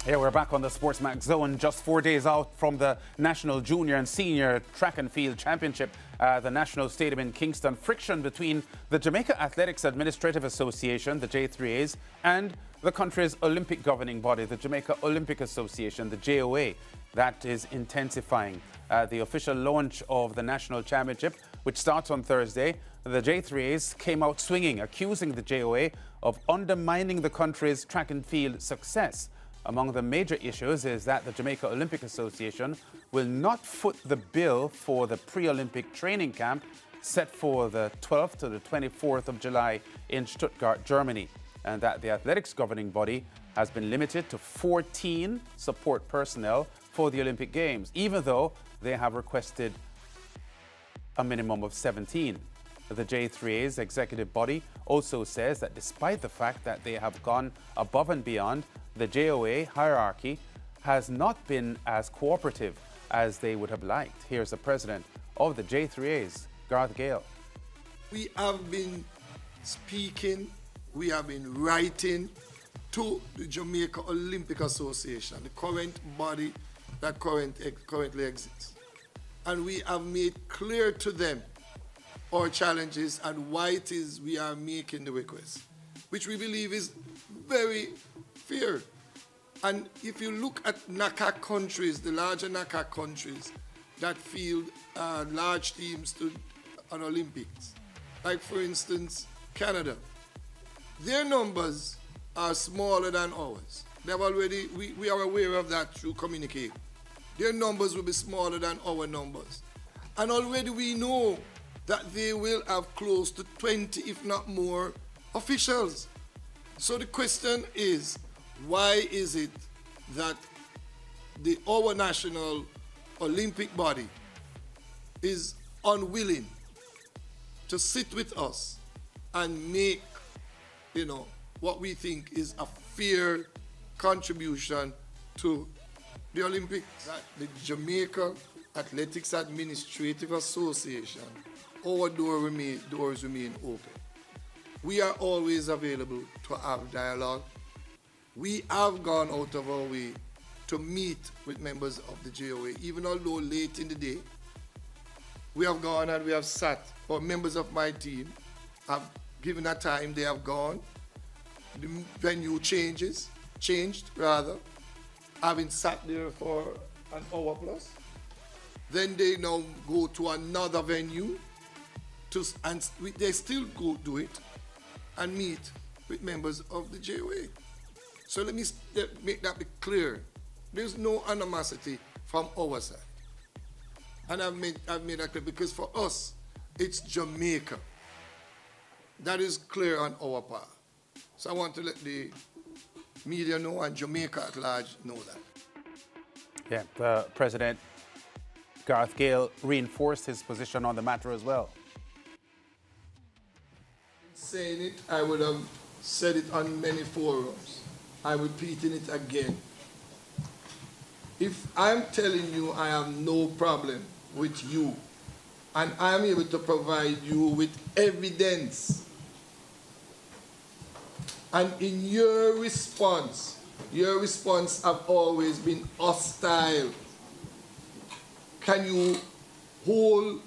Yeah, we're back on the SportsMax Zone, just 4 days out from the National Junior and Senior Track and Field Championship at the National Stadium in Kingston. Friction between the Jamaica Athletics Administrative Association, the J3As, and the country's Olympic governing body, the Jamaica Olympic Association, the JOA. That is intensifying. The official launch of the National Championship, which starts on Thursday, the J3As came out swinging, accusing the JOA of undermining the country's track and field success. Among the major issues is that the Jamaica Olympic Association will not foot the bill for the pre-Olympic training camp set for the 12th to the 24th of July in Stuttgart, Germany, and that the athletics governing body has been limited to 14 support personnel for the Olympic Games, even though they have requested a minimum of 17. The J3A's executive body also says that despite the fact that they have gone above and beyond, the JOA hierarchy has not been as cooperative as they would have liked. Here's the president of the J3A's, Garth Gale. We have been speaking, we have been writing to the Jamaica Olympic Association, the current body that currently exists. And we have made clear to them our challenges and why it is we are making the request, which we believe is very fair. And if you look at NACA countries, the larger NACA countries that field large teams to an Olympics, like for instance, Canada, their numbers are smaller than ours. They've already, we are aware of that through communique. Their numbers will be smaller than our numbers. And already we know that they will have close to 20, if not more, officials. So the question is, why is it that our national Olympic body is unwilling to sit with us and make, what we think is a fair contribution to the Olympics? That the Jamaica Athletics Administrative Association, our doors remain open. We are always available to have dialogue. We have gone out of our way to meet with members of the JOA, even although late in the day. We have gone and we have sat, or members of my team have given a time, they have gone. The venue changed, having sat there for an hour plus. Then they now go to another venue, they still go do it and meet with members of the JOA. So let me make that be clear. There's no animosity from our side. And I've made that clear because for us, it's Jamaica. That is clear on our part. So I want to let the media know and Jamaica at large know that. Yeah, the President, Garth Gale, reinforced his position on the matter as well. Saying it, I would have said it on many forums. I'm repeating it again. If I'm telling you I have no problem with you, and I'm able to provide you with evidence, and in your response have always been hostile, can you hold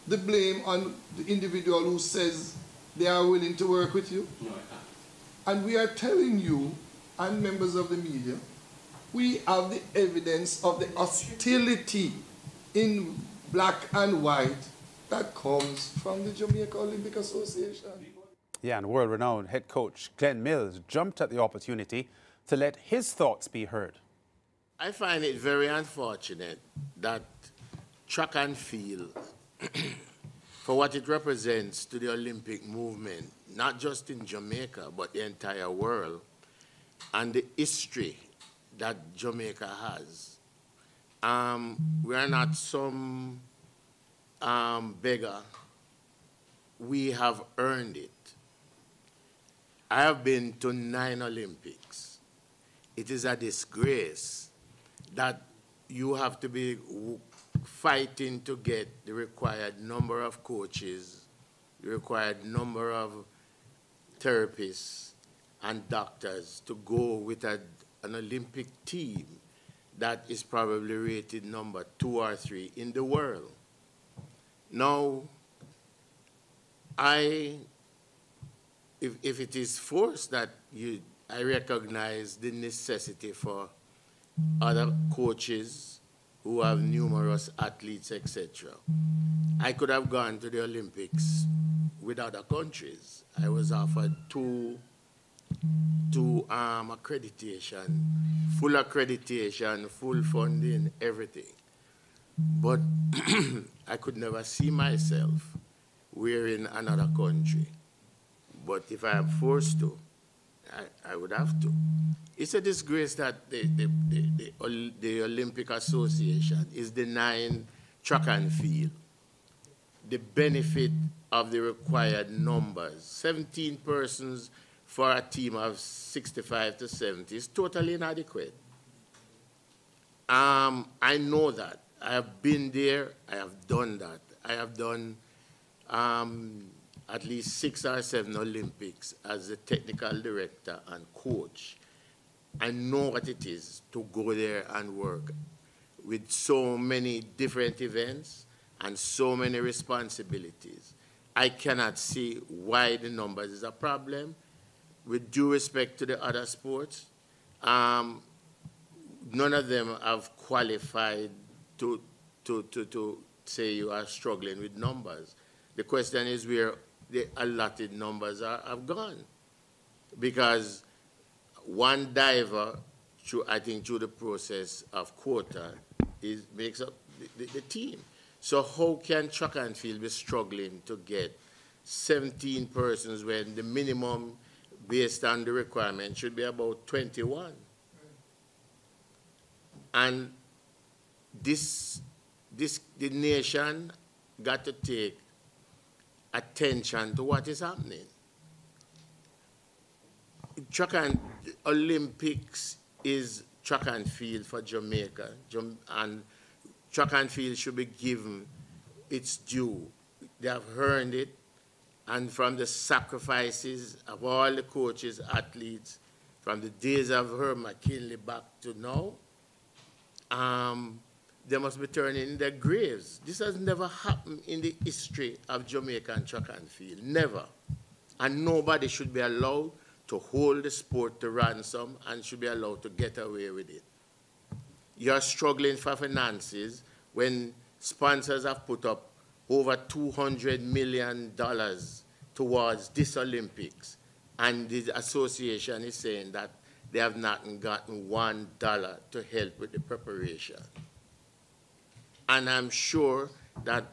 the blame on the individual who says they are willing to work with you? No, I can't. And we are telling you, and members of the media, we have the evidence of the hostility in black and white that comes from the Jamaica Olympic Association. Yeah, and world-renowned head coach Glenn Mills jumped at the opportunity to let his thoughts be heard. I find it very unfortunate that track and field, for what it represents to the Olympic movement, not just in Jamaica, but the entire world, and the history that Jamaica has. We are not some beggar. We have earned it. I have been to 9 Olympics. It is a disgrace that you have to be fighting to get the required number of coaches, the required number of therapists and doctors to go with a an Olympic team that is probably rated number 2 or 3 in the world. Now, if it is forced that I recognize the necessity for other coaches who have numerous athletes, etc. I could have gone to the Olympics with other countries. I was offered two accreditation, full funding, everything. But I could never see myself wearing another country. But if I am forced to, I would have to. It's a disgrace that the Olympic Association is denying track and field the benefit of the required numbers. 17 persons for a team of 65 to 70 is totally inadequate. I know that. I have been there. I have done that. I have done at least 6 or 7 Olympics as a technical director and coach. I know what it is to go there and work with so many different events and so many responsibilities. I cannot see why the numbers is a problem. With due respect to the other sports, none of them have qualified to say you are struggling with numbers. The question is where the allotted numbers have gone. Because one diver, I think through the process of quota, makes up the team. So how can track and field be struggling to get 17 persons when the minimum based on the requirement should be about 21? And the nation got to take attention to what is happening. Track and Olympics is track and field for Jamaica, and track and field should be given its due. They have earned it, and from the sacrifices of all the coaches, athletes, from the days of Herb McKinley back to now, they must be turning in their graves. This has never happened in the history of Jamaican track and field, never. And nobody should be allowed to hold the sport to ransom and should be allowed to get away with it. You're struggling for finances when sponsors have put up over $200 million towards this Olympics, and the association is saying that they have not gotten $1 to help with the preparation. And I'm sure that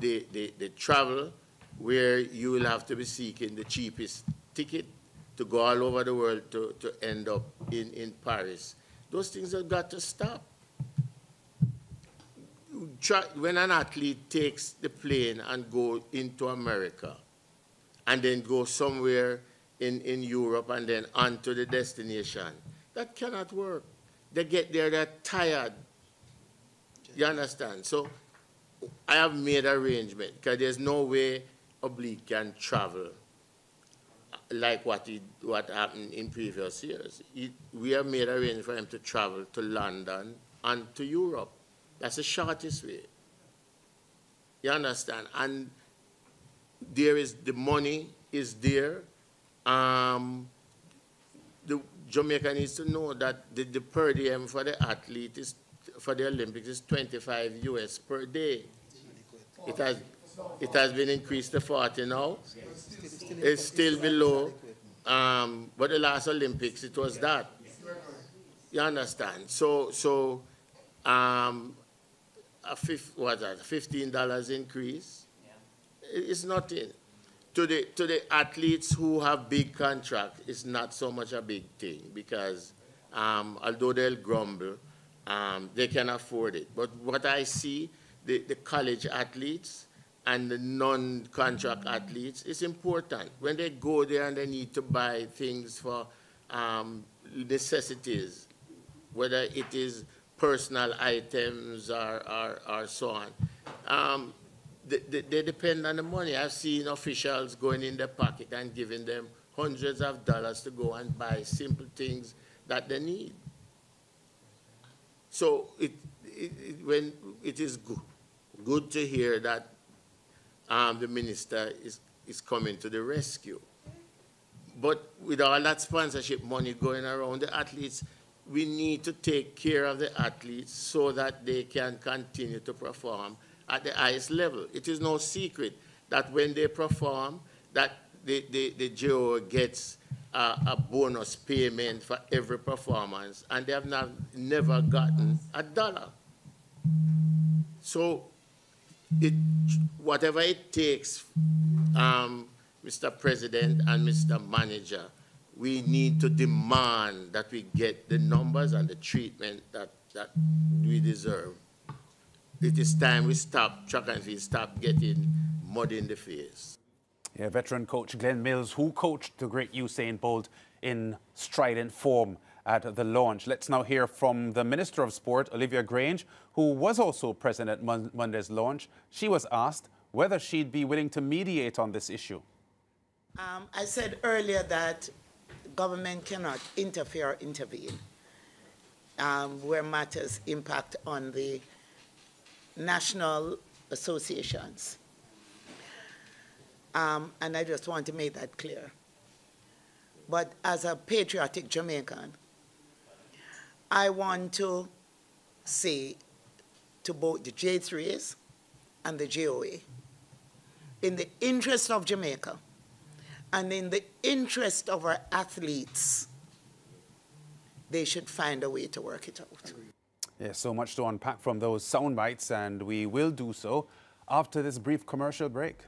the travel, where you will have to be seeking the cheapest ticket to go all over the world to end up in Paris, those things have got to stop. When an athlete takes the plane and go into America and then go somewhere in Europe and then on to the destination, that cannot work. They get there, they're tired. You understand? So I have made arrangement because there's no way Oblique can travel like what happened in previous years. We have made arrangements for him to travel to London and to Europe. That's the shortest way. You understand? And there is, the money is there. The Jamaica needs to know that the per diem for the athlete is, for the Olympics, is 25 US per day. It has been increased to 40 now. It's still below, but the last Olympics it was that. You understand? So $15 increase, it's nothing. To the athletes who have big contracts, it's not so much a big thing because although they'll grumble, they can afford it. But what I see, the college athletes and the non-contract athletes, is important. When they go there and they need to buy things for necessities, whether it is personal items or so on, they depend on the money. I've seen officials going in their pocket and giving them hundreds of dollars to go and buy simple things that they need. So when it is good to hear that the minister is coming to the rescue. But with all that sponsorship money going around, the athletes, we need to take care of the athletes so that they can continue to perform at the highest level. It is no secret that when they perform, that the JOA gets a bonus payment for every performance, and they have never gotten $1. So whatever it takes, Mr. President and Mr. Manager, we need to demand that we get the numbers and the treatment that we deserve. It is time we stop, track and field, stop getting mud in the face. Yeah, veteran coach Glenn Mills, who coached the great Usain Bolt in strident form at the launch. Let's now hear from the Minister of Sport, Olivia Grange, who was also present at Monday's launch. She was asked whether she'd be willing to mediate on this issue. I said earlier that government cannot interfere or intervene where matters impact on the national associations. And I just want to make that clear. But as a patriotic Jamaican, I want to say to both the J3s and the JOA, in the interest of Jamaica and in the interest of our athletes, they should find a way to work it out. Yeah, so much to unpack from those sound bites, and we will do so after this brief commercial break.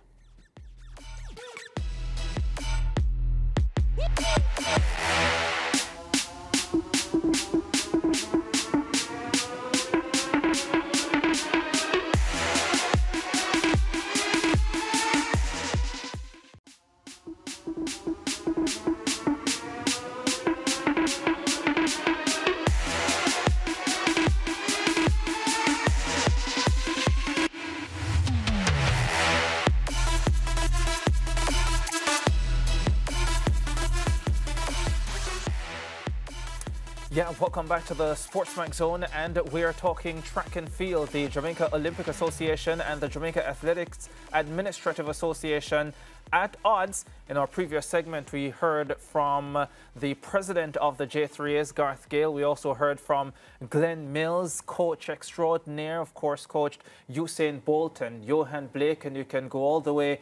Yeah, welcome back to the SportsMax Zone, and we are talking track and field. The Jamaica Olympic Association and the Jamaica Athletics Administrative Association at odds. In our previous segment, we heard from the president of the J3s, Garth Gale. We also heard from Glenn Mills, coach extraordinaire, of course, coached Usain Bolt and Johan Blake, and you can go all the way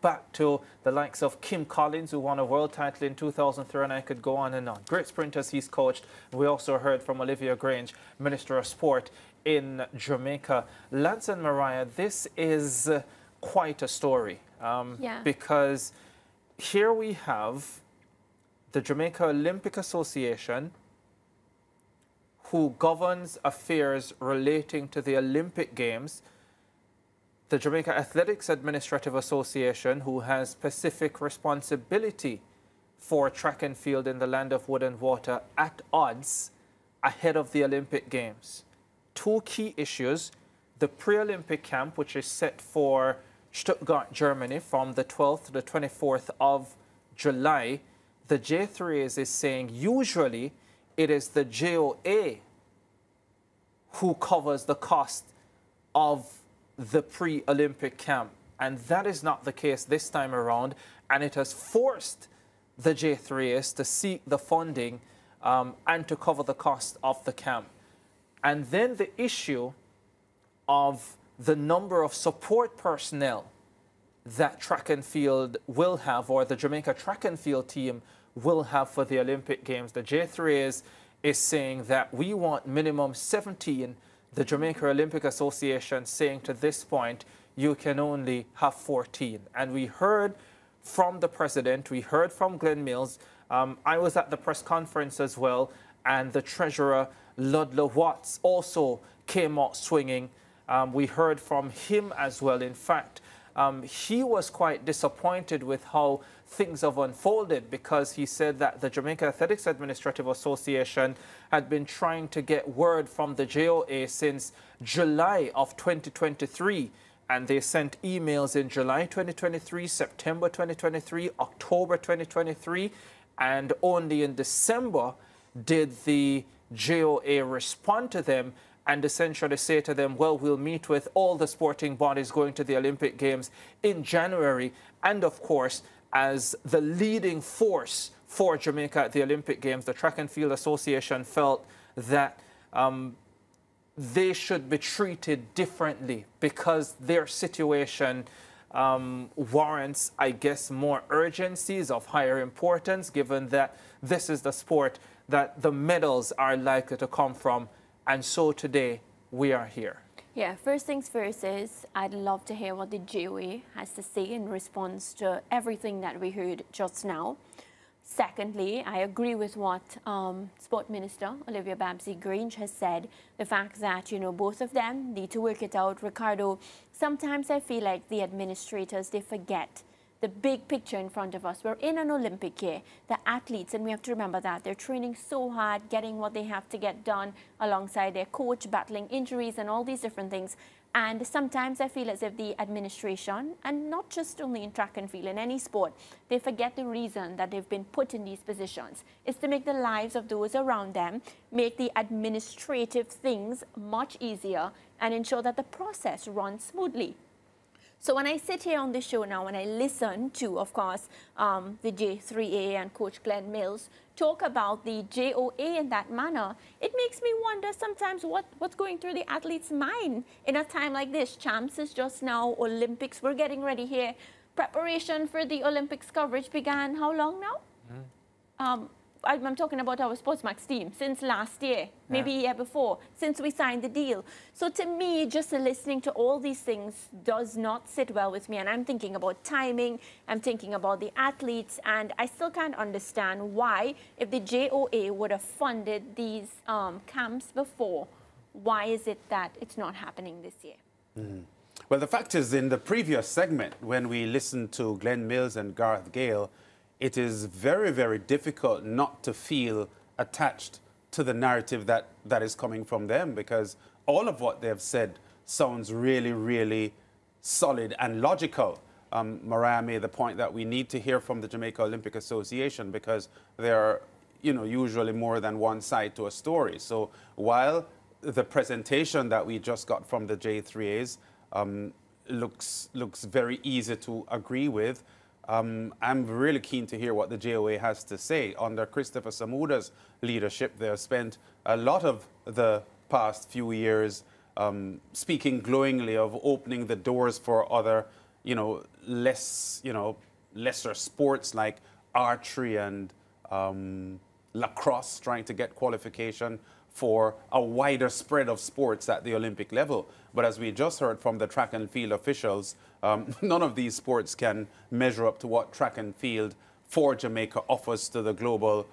back to the likes of Kim Collins, who won a world title in 2003, and I could go on and on. Great sprinters he's coached. We also heard from Olivia Grange, Minister of Sport in Jamaica. Lance and Mariah, this is quite a story. Because here we have the Jamaica Olympic Association, who governs affairs relating to the Olympic Games, the Jamaica Athletics Administrative Association, who has specific responsibility for track and field in the land of wood and water, at odds ahead of the Olympic Games. Two key issues: the pre-Olympic camp, which is set for Stuttgart, Germany, from the 12th to the 24th of July. The J3s is saying usually it is the JOA who covers the cost of the pre-Olympic camp. And that is not the case this time around. And it has forced the J3s to seek the funding and to cover the cost of the camp. And then the issue of the number of support personnel that track and field will have, or the Jamaica track and field team will have for the Olympic Games. The J3s is saying that we want minimum 17. The Jamaica Olympic Association saying to this point, you can only have 14. And we heard from the president, we heard from Glenn Mills. I was at the press conference as well, and the treasurer, Ludlow Watts, also came out swinging. We heard from him as well. In fact, he was quite disappointed with how things have unfolded, because he said that the Jamaica Athletics Administrative Association had been trying to get word from the JOA since July of 2023. And they sent emails in July 2023, September 2023, October 2023, and only in December did the JOA respond to them and essentially say to them, well, we'll meet with all the sporting bodies going to the Olympic Games in January. And of course, as the leading force for Jamaica at the Olympic Games, the Track and Field Association felt that they should be treated differently because their situation warrants, I guess, more urgencies of higher importance, given that this is the sport that the medals are likely to come from. And so today, we are here. Yeah, first things first is I'd love to hear what the JOA has to say in response to everything that we heard just now. Secondly, I agree with what Sport Minister Olivia Babsy-Grange has said, the fact that, you know, both of them need to work it out. Ricardo, sometimes I feel like the administrators, they forget the big picture in front of us. We're in an Olympic year. The athletes, and we have to remember that, they're training so hard, getting what they have to get done alongside their coach, battling injuries and all these different things. And sometimes I feel as if the administration, and not just only in track and field, in any sport, they forget the reason that they've been put in these positions is to make the lives of those around them, make the administrative things much easier, and ensure that the process runs smoothly. So when I sit here on this show now and I listen to, of course, the J3A and Coach Glenn Mills talk about the JOA in that manner, it makes me wonder sometimes what's going through the athlete's mind in a time like this. Champs is just now, Olympics, we're getting ready here. Preparation for the Olympics coverage began how long now? I'm talking about our SportsMax team since last year, maybe a year before, since we signed the deal. So to me, just listening to all these things does not sit well with me. And I'm thinking about timing, I'm thinking about the athletes, and I still can't understand why, if the JOA would have funded these camps before, why is it that it's not happening this year? Well, the fact is, in the previous segment, when we listened to Glenn Mills and Gareth Gale, it is very, very difficult not to feel attached to the narrative that is coming from them, because all of what they've said sounds really, really solid and logical. Mariah made the point that we need to hear from the Jamaica Olympic Association because there are, you know, usually more than one side to a story. So while the presentation that we just got from the J3As looks very easy to agree with, I'm really keen to hear what the JOA has to say. Under Christopher Samuda's leadership, they have spent a lot of the past few years speaking glowingly of opening the doors for other, lesser sports like archery and lacrosse, trying to get qualification for a wider spread of sports at the Olympic level. But as we just heard from the track and field officials, none of these sports can measure up to what track and field for Jamaica offers to the global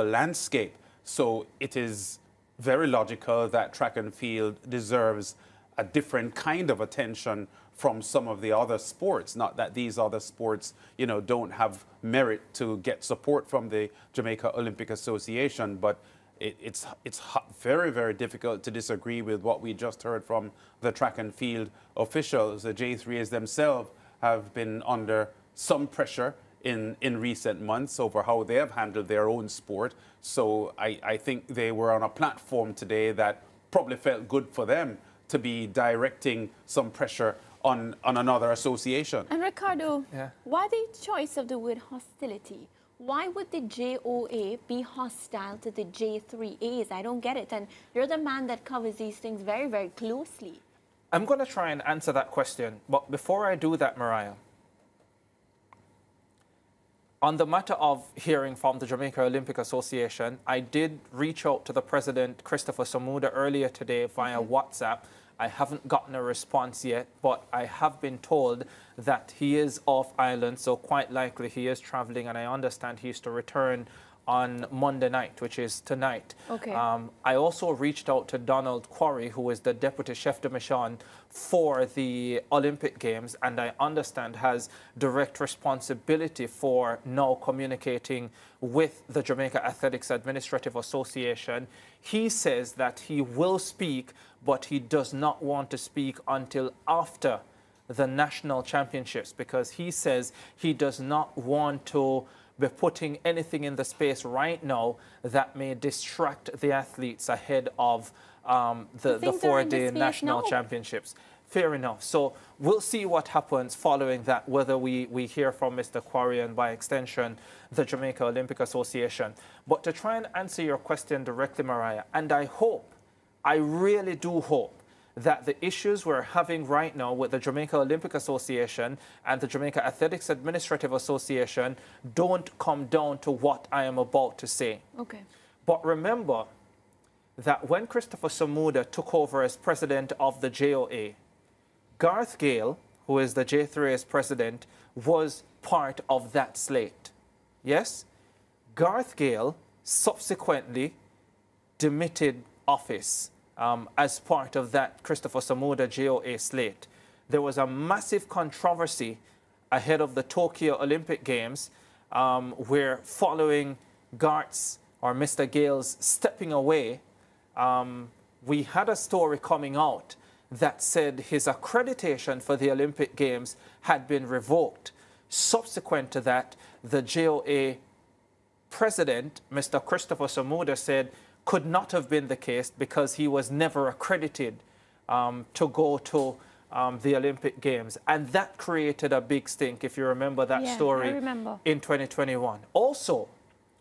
landscape. So it is very logical that track and field deserves a different kind of attention from some of the other sports. Not that these other sports, don't have merit to get support from the Jamaica Olympic Association, but it's very, very difficult to disagree with what we just heard from the track and field officials. The J3As themselves have been under some pressure in recent months over how they have handled their own sport. So I think they were on a platform today that probably felt good for them to be directing some pressure on another association. And Ricardo, why the choice of the word hostility? Why would the JOA be hostile to the J3As? I don't get it. And you're the man that covers these things very, very closely. I'm going to try and answer that question. But before I do that, Mariah, on the matter of hearing from the Jamaica Olympic Association, I did reach out to the president, Christopher Samuda, earlier today via WhatsApp. I haven't gotten a response yet, but I have been told that he is off island, so quite likely he is traveling, and I understand he is to return on Monday night, which is tonight. Okay. I also reached out to Donald Quarry, who is the Deputy Chef de Mission for the Olympic Games, and I understand has direct responsibility for now communicating with the Jamaica Athletics Administrative Association. He says that he will speak, but he does not want to speak until after the national championships, because he says he does not want to be putting anything in the space right now that may distract the athletes ahead of the 4-day national championships. Fair enough. So we'll see what happens following that, whether we hear from Mr. Quarry and by extension the Jamaica Olympic Association. But to try and answer your question directly, Mariah, and I hope, I really do hope, that the issues we're having right now with the Jamaica Olympic Association and the Jamaica Athletics Administrative Association don't come down to what I am about to say. Okay. But remember that when Christopher Samuda took over as president of the JOA, Garth Gale, who is the J3A's president, was part of that slate. Yes? Garth Gale subsequently demitted office as part of that Christopher Samuda JOA slate. There was a massive controversy ahead of the Tokyo Olympic Games where following Garth's or Mr. Gale's stepping away, we had a story coming out that said his accreditation for the Olympic Games had been revoked. Subsequent to that, the JOA president, Mr. Christopher Samuda, said could not have been the case because he was never accredited to go to the Olympic Games. And that created a big stink, if you remember that story, in 2021. Also,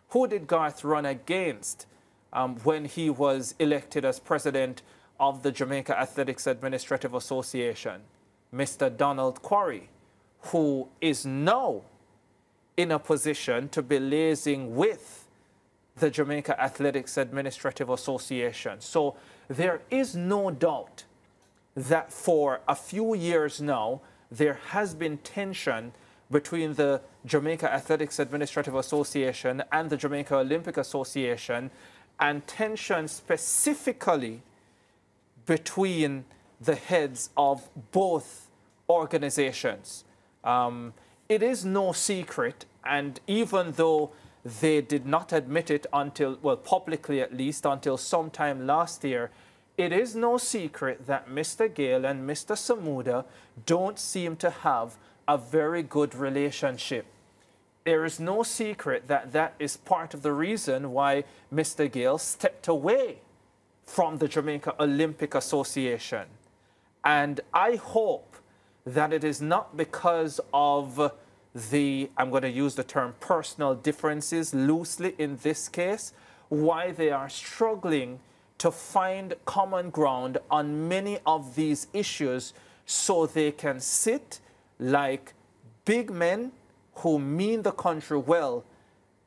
who did Garth run against when he was elected as president of the Jamaica Athletics Administrative Association? Mr. Donald Quarry, who is now in a position to be liaising with the Jamaica Athletics Administrative Association. So there is no doubt that for a few years now, there has been tension between the Jamaica Athletics Administrative Association and the Jamaica Olympic Association, and tension specifically between the heads of both organizations. It is no secret, and even though they did not admit it until, well, publicly at least, until sometime last year, it is no secret that Mr. Gale and Mr. Samuda don't seem to have a very good relationship. There is no secret that that is part of the reason why Mr. Gale stepped away from the Jamaica Olympic Association. And I hope that it is not because of I'm going to use the term personal differences loosely in this case, why they are struggling to find common ground on many of these issues so they can sit like big men who mean the country well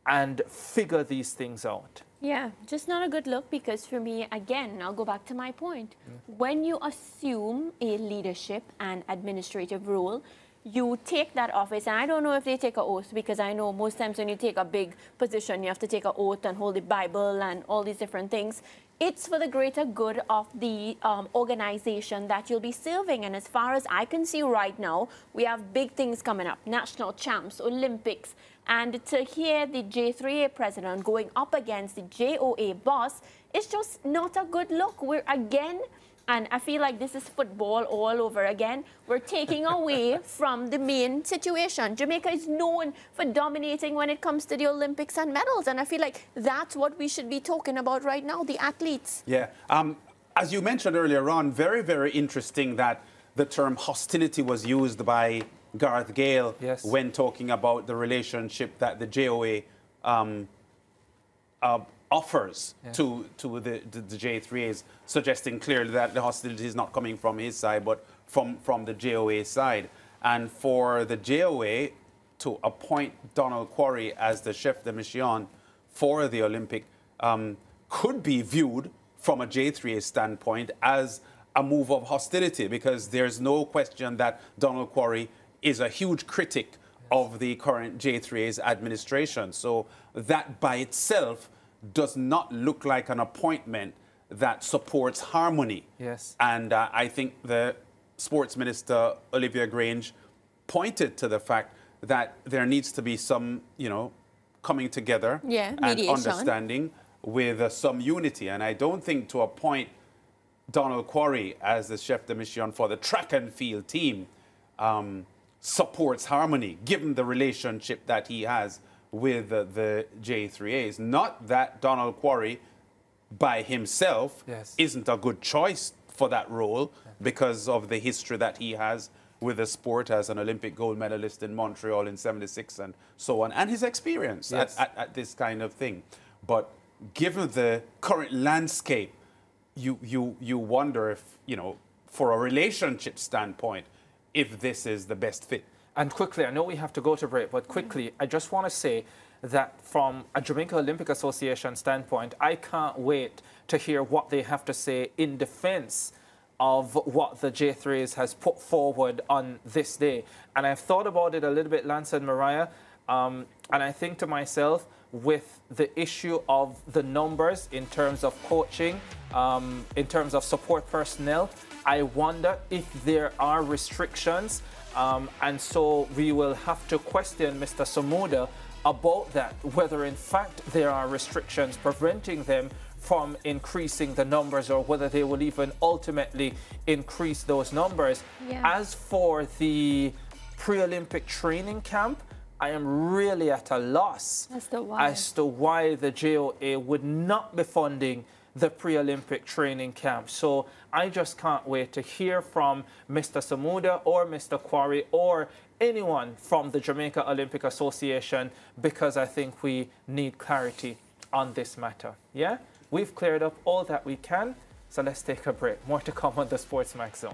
and figure these things out. Yeah, just not a good look, because for me, again, I'll go back to my point. When you assume a leadership and administrative role, you take that office, and I don't know if they take an oath, because I know most times when you take a big position, you have to take an oath and hold the Bible and all these different things. It's for the greater good of the organization that you'll be serving. And as far as I can see right now, we have big things coming up, national champs, Olympics. And to hear the J3A president going up against the JOA boss, it's just not a good look. We're again, and I feel like this is football all over again, we're taking away from the main situation. Jamaica is known for dominating when it comes to the Olympics and medals, and I feel like that's what we should be talking about right now, the athletes. Yeah. As you mentioned earlier on, very, very interesting that the term hostility was used by Garth Gale when talking about the relationship that the JOA offers to the J3As, suggesting clearly that the hostility is not coming from his side, but from the JOA side. And for the JOA to appoint Donald Quarry as the chef de mission for the Olympic could be viewed from a J3A standpoint as a move of hostility, because there's no question that Donald Quarry is a huge critic of the current J3A's administration. So that by itself does not look like an appointment that supports harmony. Yes. And I think the Sports Minister, Olivia Grange, pointed to the fact that there needs to be some, coming together and understanding with some unity. And I don't think to appoint Donald Quarry as the chef de mission for the track and field team supports harmony, given the relationship that he has with the J3As. Not that Donald Quarry by himself isn't a good choice for that role because of the history that he has with the sport as an Olympic gold medalist in Montreal in '76 and so on, and his experience at this kind of thing. But given the current landscape, you wonder if, you know, for a relationship standpoint, if this is the best fit. And quickly, I know we have to go to break, but quickly, I just want to say that from a Jamaica Olympic Association standpoint, I can't wait to hear what they have to say in defense of what the J3s has put forward on this day. And I've thought about it a little bit, Lance and Mariah, and I think to myself, with the issue of the numbers in terms of coaching, in terms of support personnel, I wonder if there are restrictions, and so we will have to question Mr. Samuda about that, whether in fact there are restrictions preventing them from increasing the numbers, or whether they will even ultimately increase those numbers. As for the pre-Olympic training camp, I am really at a loss as to why the JOA would not be funding the pre-Olympic training camp. So I just can't wait to hear from Mr. Samuda or Mr. Quarry or anyone from the Jamaica Olympic Association, because I think we need clarity on this matter. Yeah? We've cleared up all that we can, so let's take a break. More to come on the SportsMax Zone.